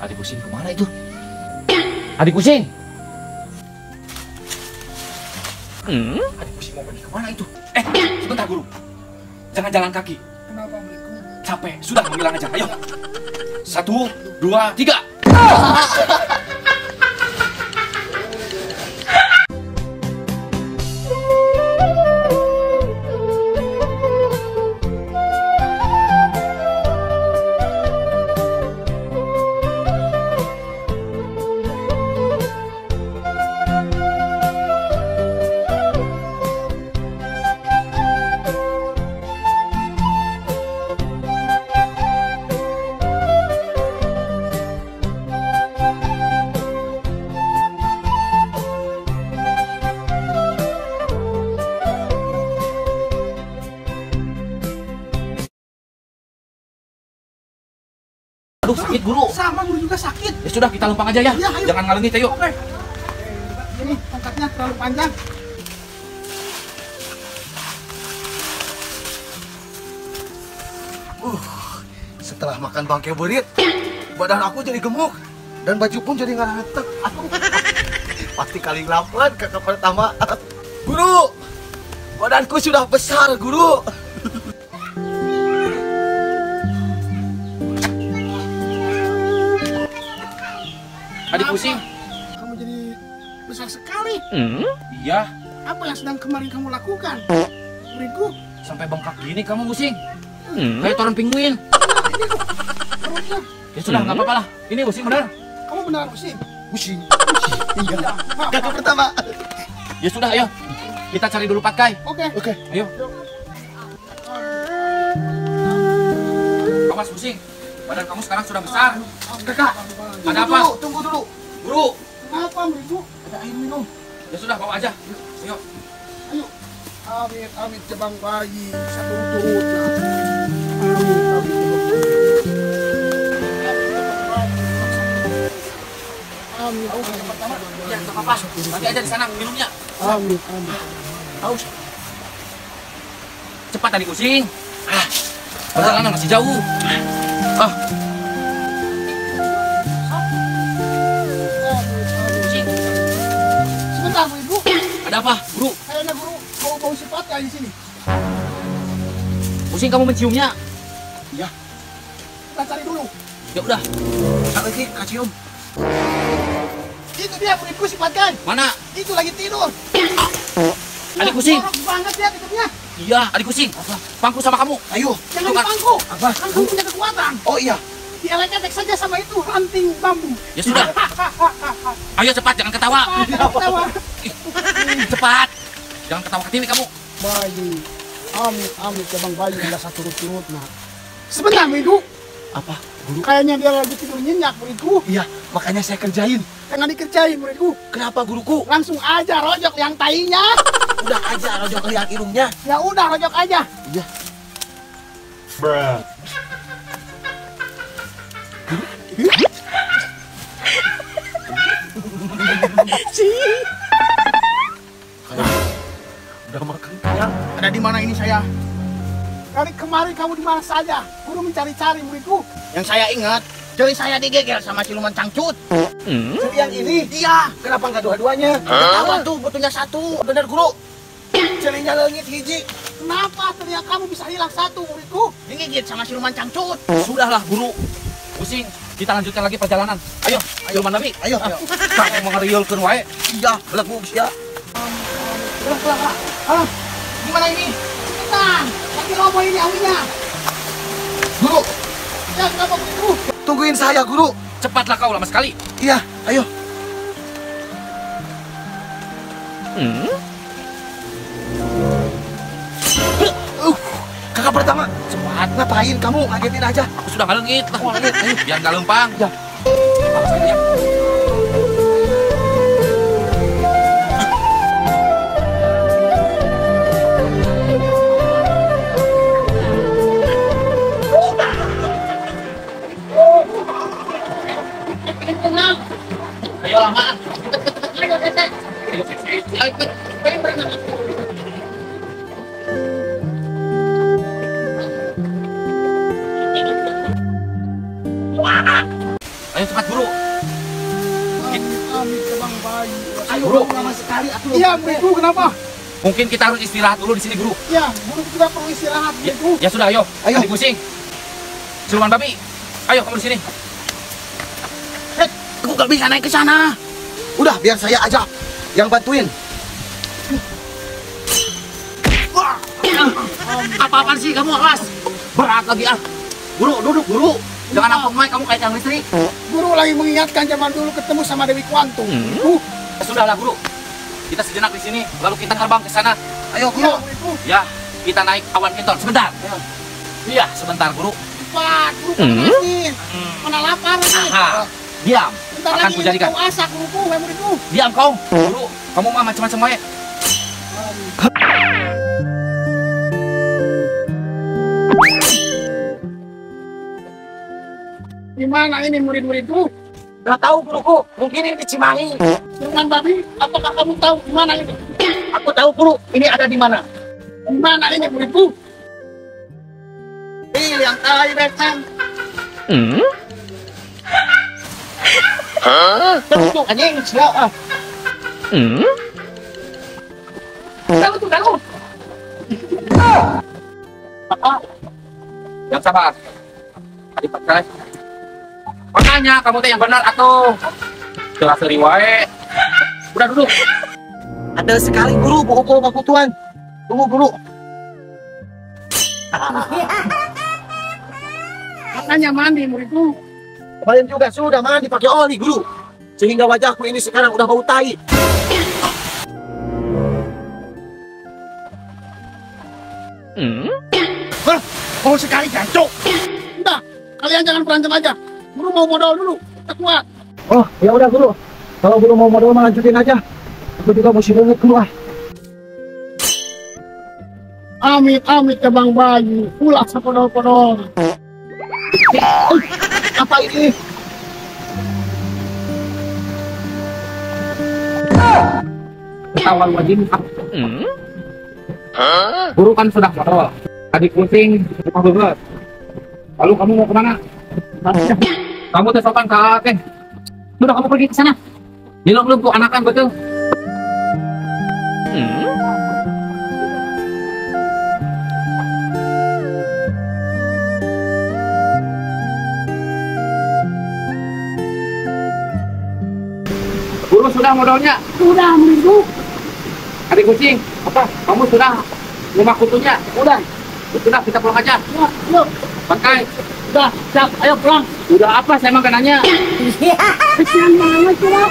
Adik pusing kemana itu? Adik pusing. Adik pusing mau pergi kemana itu? Sebentar guru. Jangan jalan kaki. Kenapa Beriku? Capek. Sudah menghilang aja. Ayo. 1, 2, 3. Aduh, sakit guru. Sama guru juga sakit. Ya sudah, kita lempang aja ya. Iya, ayo. Jangan ngalengit, ayo. Oke. Ini tongkatnya terlalu panjang. Setelah makan bangke berit, badan aku jadi gemuk dan baju pun jadi nggak rata. Pasti kali 8 kakak pertama. Guru, badanku sudah besar, guru. Adik pusing. Kamu jadi besar sekali. Iya, Apa yang sedang kemarin kamu lakukan? Beriku, sampai bengkak gini kamu pusing. Kayak toran pinguin. perutnya. Ya sudah, nggak apa-apa lah. Ini pusing benar. Kamu benar pusing. Pusing. Iya. Kakak pertama. Ya sudah, ayo. Kita cari dulu patkai. Oke. Oke. Ayo. Awas pusing. Badan kamu sekarang sudah besar. Kakak. Ada apa? Tunggu dulu. Guru. Kenapa Beriku? Ada air minum. Ya sudah, bawa aja. Ayo. Ayo. Amit, amit jabang bayi. Satu turut lah. Amit, amit Amit, Pertama, ya nggak apa-apa. Nanti aja di sana minumnya. amit, amit. Haus. Cepat tadi pusing. Perjalanan masih jauh. Pusing. Sebentar, Beriku. Ada apa, guru? Kayaknya guru bau sifat kayak di sini. Pusing kamu menciumnya. Ya. Kita cari dulu. Ya udah. Satu lagi, Kak Cium. Itu dia Beriku sifatkan. Mana? Itu lagi tidur. Adik pusing. Jorok banget ya tidurnya. Iya, adik pusing. Pangku sama kamu. Ayo. Jangan Itu kan- dipangku. Apa? Kan kamu punya kekuatan. Oh iya. Dielek-elek saja sama itu ranting bambu. Ya sudah. Ayo cepat, jangan ketawa. Ketawa. Cepat. Jangan ketawa ketiwi kamu. Bayi. Amit, amit cabang bayi udah satu turut nah. Sebentar, Beriku. Apa? Kayaknya dia lagi tidur nyenyak, Beriku. Iya, makanya saya kerjain. Jangan dikerjain, Beriku. Kenapa guruku? Langsung aja rojok yang tainya. Udah aja rojok lihat hidungnya. Ya udah rojok aja. Iya. Udah makan kenyang. Ada di mana ini saya? Dari kemarin kamu di mana saja? Guru mencari-cari muridku. Yang saya ingat, jadi saya digegel sama siluman cangcut. Jadi yang ini? Iya. Kenapa nggak dua-duanya? Tahu tuh, butuhnya satu. Bener guru. Celinya langit hiji. Kenapa teriak kamu bisa hilang satu muridku? Digigit sama siluman cangcut. Sudahlah, guru. Pusing. Kita lanjutkan lagi perjalanan. Ayo, ayo Nabi. Ayo. Kamu mengeriulkeun wae. Iya, beleguk ya. Halo, gimana ini? Cepetan, lagi roboh ini awinya. Guru, Ya, kenapa muridku? tungguin saya guru. Cepatlah kau, lama sekali. Iya, ayo. Kakak pertama, Cepat. ngapain kamu? Ngagetin aja. Aku sudah ngalengit. Ayo, biar nggak lempang. Ya. Awas lagi ya. Ayo lama. Ayo cepat guru. Amit Kebang Bayi. Ayo guru. Lama sekali aku. Iya muridku, kenapa? Mungkin kita harus istirahat dulu di sini guru. Iya, guru juga perlu istirahat Ya, muridku. ya sudah, ayo. Ayo. Adik Pusing. Siluman babi. Ayo kamu di sini. Aku gak bisa naik ke sana. Udah, biar saya aja yang bantuin. Apa-apaan sih kamu, awas. Berat lagi ah. Guru, duduk guru. Jangan nampung main kamu kayak tiang listrik. Guru lagi mengingatkan zaman dulu ketemu sama Dewi Kwantung. Ya sudahlah guru. Kita sejenak di sini, lalu kita terbang ke sana. Ayo Iya guru. muridku. Ya, kita naik awan piton sebentar. Iya, sebentar guru. Cepat, guru panasin. Mana lapar ini. Aha. Diam. Bentar Akan lagi kujadikan. kau asak guruku, muridku. Diam kau. Guru, kamu mah macam-macam wae. Gimana ini murid-muridku? Gak tahu guruku, mungkin ini di Cimahi. Siluman babi, apakah kamu tahu di mana ini? Aku tahu guru, ini ada di mana? Di mana ini muridku? Yang tahu datang. Tuh, anjing, siapa? Tahu tuh, tahu. Yang sabar. Adik pakai. Makanya kamu teh yang benar atau jelas riwaye. Udah duduk. Ada sekali guru, buku baku tuan. Tunggu guru. Makanya mandi muridku. Kemarin juga sudah mandi pakai oli guru. Sehingga wajahku ini sekarang udah bau tai. Kau sekali jancok. Udah, kalian jangan berantem aja. Guru mau modal dulu, kita kuat. Oh, ya udah guru. Kalau guru mau modal mah lanjutin aja. Aku juga mesti banget keluar. Amit Kebang Bayi, ulah sepodol-podol. Apa ini? Ketahuan wajib. Guru kan sudah modal. Adik Pusing rumah beber. Lalu kamu mau kemana? Kamu teh sopan kakek. Sudah kamu pergi ke sana. Belum tuh anakan betul. Guru sudah modalnya. Sudah muridku. Adik Kucing, apa? Kamu sudah rumah kutunya? Udah. Sudah, kita pulang aja. Ya, yuk. Pakai. Udah, siap, ayo pulang. Udah apa? Saya emang gak nanya. Kesian banget, Cira.